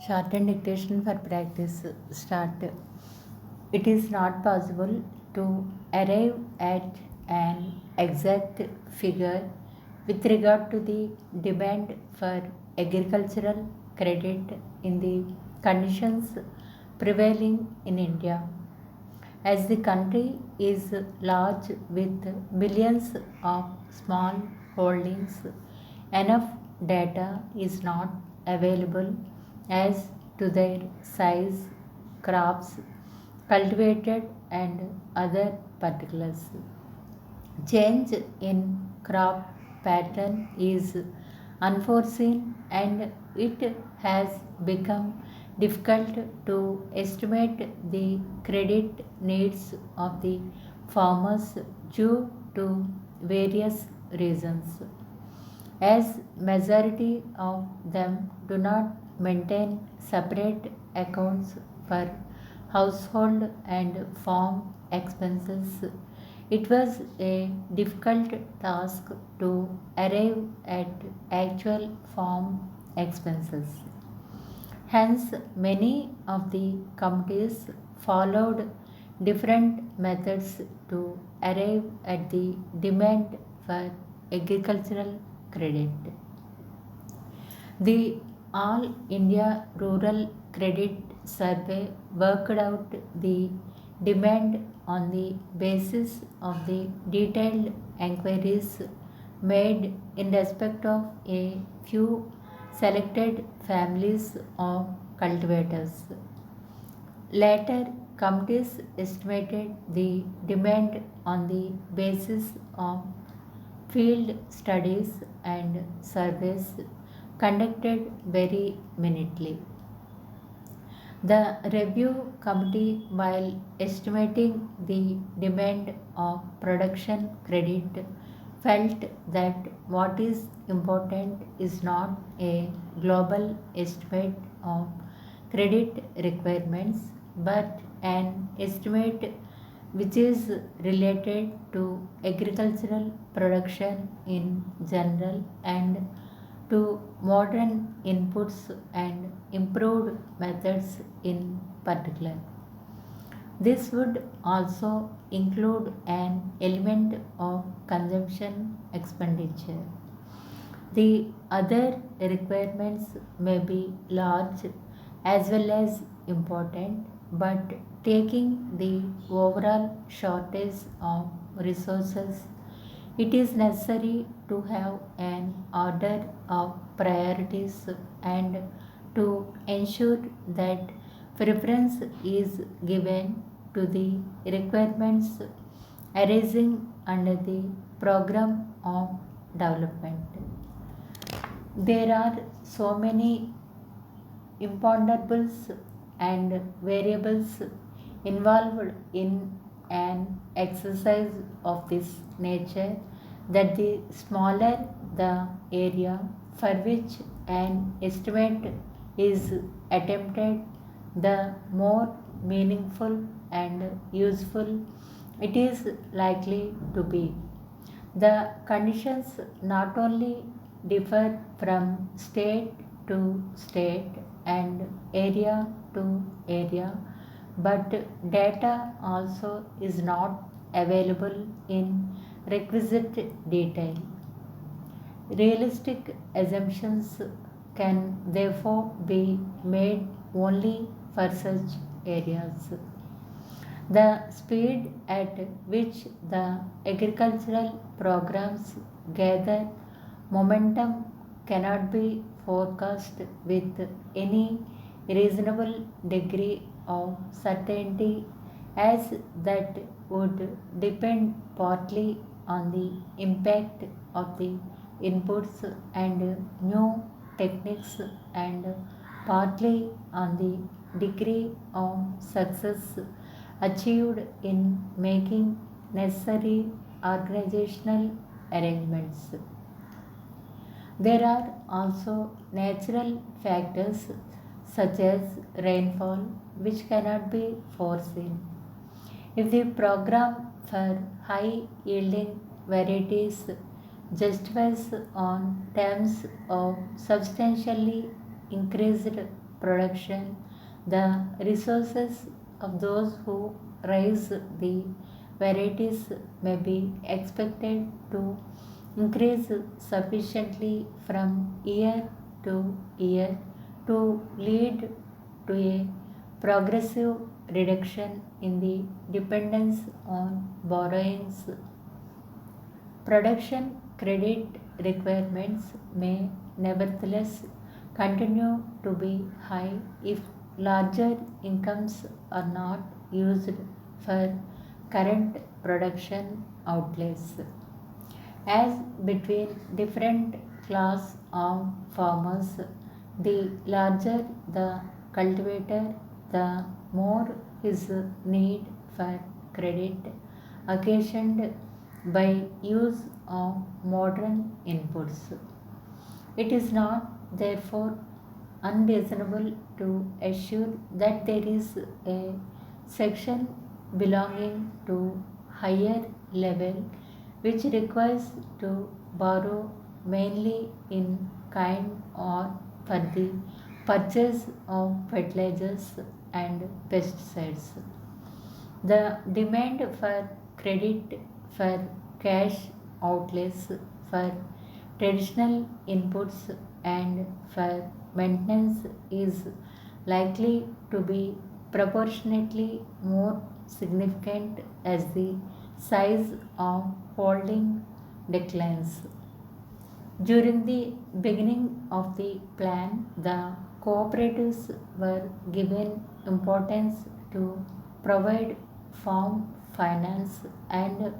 Shorthand dictation for practice. Start. It is not possible to arrive at an exact figure with regard to the demand for agricultural credit in the conditions prevailing in India. As the country is large with millions of small holdings, enough data is not available as to their size, crops cultivated, and other particulars. Change in crop pattern is unforeseen and it has become difficult to estimate the credit needs of the farmers due to various reasons. As majority of them do not maintain separate accounts for household and farm expenses, it was a difficult task to arrive at actual farm expenses. Hence, many of the committees followed different methods to arrive at the demand for agricultural credit. The All India Rural Credit Survey worked out the demand on the basis of the detailed enquiries made in respect of a few selected families of cultivators. Later, committees estimated the demand on the basis of field studies and surveys conducted very minutely. The review committee, while estimating the demand of production credit, felt that what is important is not a global estimate of credit requirements but an estimate which is related to agricultural production in general and to modern inputs and improved methods in particular. This would also include an element of consumption expenditure. The other requirements may be large as well as important, but taking the overall shortage of resources, it is necessary to have an order of priorities and to ensure that preference is given to the requirements arising under the program of development. There are so many imponderables and variables involved in an exercise of this nature that the smaller the area for which an estimate is attempted, the more meaningful and useful it is likely to be. The conditions not only differ from state to state and area to area, but data also is not available in requisite detail. Realistic assumptions can therefore be made only for such areas. The speed at which the agricultural programs gather momentum cannot be forecast with any reasonable degree of certainty, as that would depend partly on the impact of the inputs and new techniques and partly on the degree of success achieved in making necessary organizational arrangements. There are also natural factors such as rainfall which cannot be foreseen. If the program for high yielding varieties justifies on terms of substantially increased production, the resources of those who raise the varieties may be expected to increase sufficiently from year to year to lead to a progressive reduction in the dependence on borrowings. Production credit requirements may nevertheless continue to be high if larger incomes are not used for current production outlays. As between different class of farmers, the larger the cultivator, the more his need for credit occasioned by use of modern inputs. It is not, therefore, unreasonable to assume that there is a section belonging to higher level which requires to borrow mainly in kind or for the purchase of fertilizers and pesticides. The demand for credit for cash outlays for traditional inputs and for maintenance is likely to be proportionately more significant as the size of holding declines. During the beginning of the plan, the cooperatives were given importance to provide farm finance and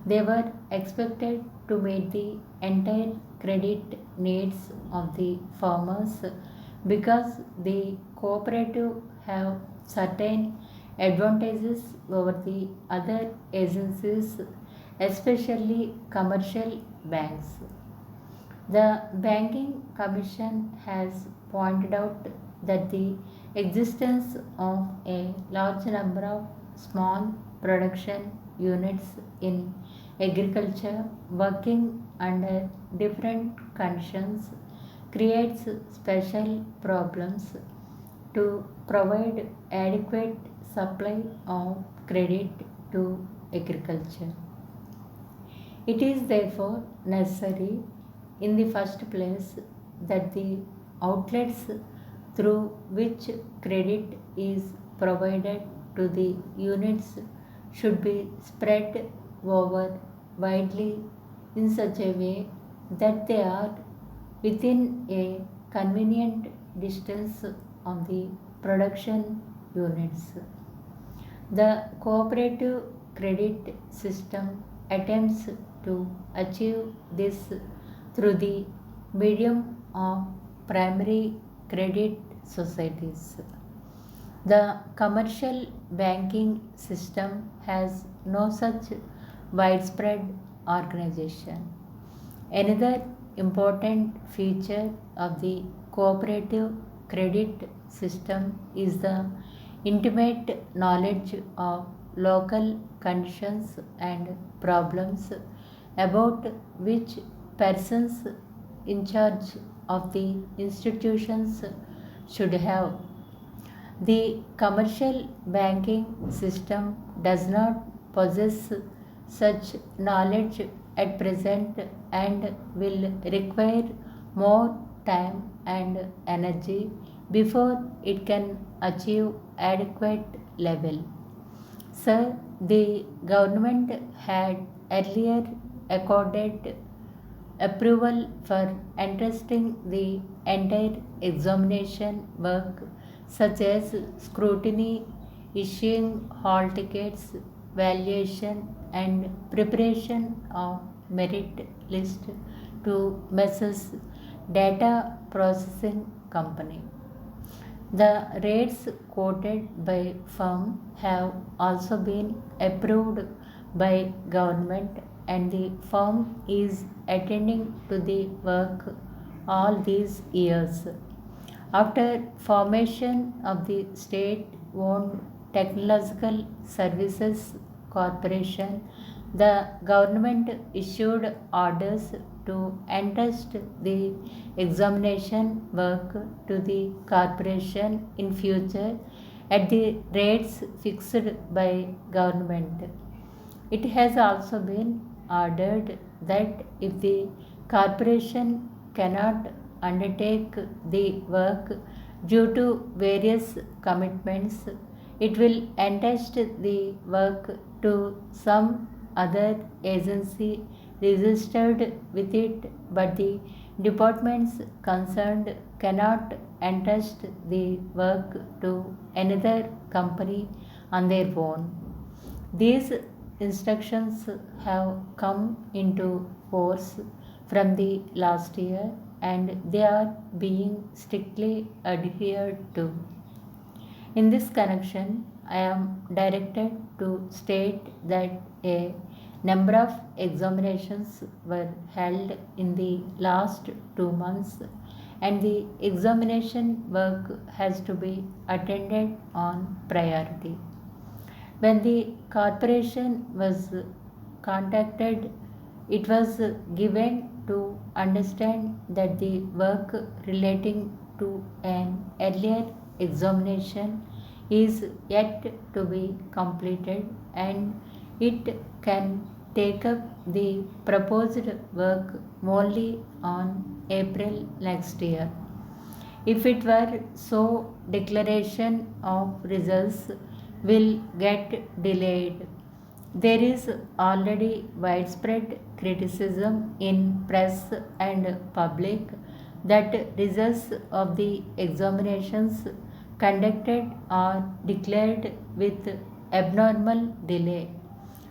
they were expected to meet the entire credit needs of the farmers because the cooperative have certain advantages over the other agencies, especially commercial banks. The Banking Commission has pointed out that the existence of a large number of small production units in agriculture working under different conditions creates special problems to provide adequate supply of credit to agriculture. It is therefore necessary, in the first place, that the outlets through which credit is provided to the units should be spread over widely in such a way that they are within a convenient distance of the production units. The cooperative credit system attempts to achieve this through the medium of primary credit societies. The commercial banking system has no such widespread organization. Another important feature of the cooperative credit system is the intimate knowledge of local conditions and problems about which persons in charge of the institutions should have. The commercial banking system does not possess such knowledge at present and will require more time and energy before it can achieve adequate level. Sir, the government had earlier accorded approval for entrusting the entire examination work, such as scrutiny, issuing hall tickets, valuation, and preparation of merit list to Messrs. Data Processing Company. The rates quoted by firm have also been approved by government and the firm is attending to the work all these years. After formation of the state-owned Technological Services Corporation, the government issued orders to entrust the examination work to the corporation in future at the rates fixed by government. It has also been ordered that if the corporation cannot undertake the work due to various commitments, it will entrust the work to some other agency registered with it, but the departments concerned cannot entrust the work to another company on their own. These instructions have come into force from the last year and they are being strictly adhered to. In this connection, I am directed to state that a number of examinations were held in the last 2 months and the examination work has to be attended on priority. When the corporation was contacted, it was given to understand that the work relating to an earlier examination is yet to be completed and it can take up the proposed work only on April next year. If it were so, declaration of results will get delayed. There is already widespread criticism in press and public that results of the examinations conducted are declared with abnormal delay.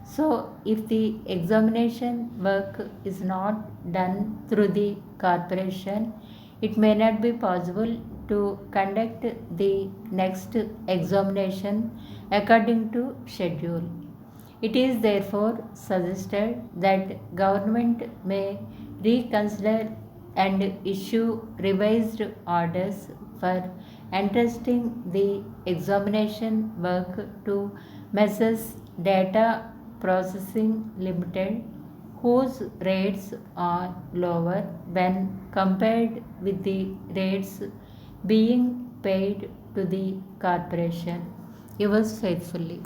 So, if the examination work is not done through the corporation, it may not be possible to conduct the next examination according to schedule. It is therefore suggested that government may reconsider and issue revised orders for entrusting the examination work to Messrs. Data Processing Limited, whose rates are lower when compared with the rates being paid to the corporation. Yours faithfully.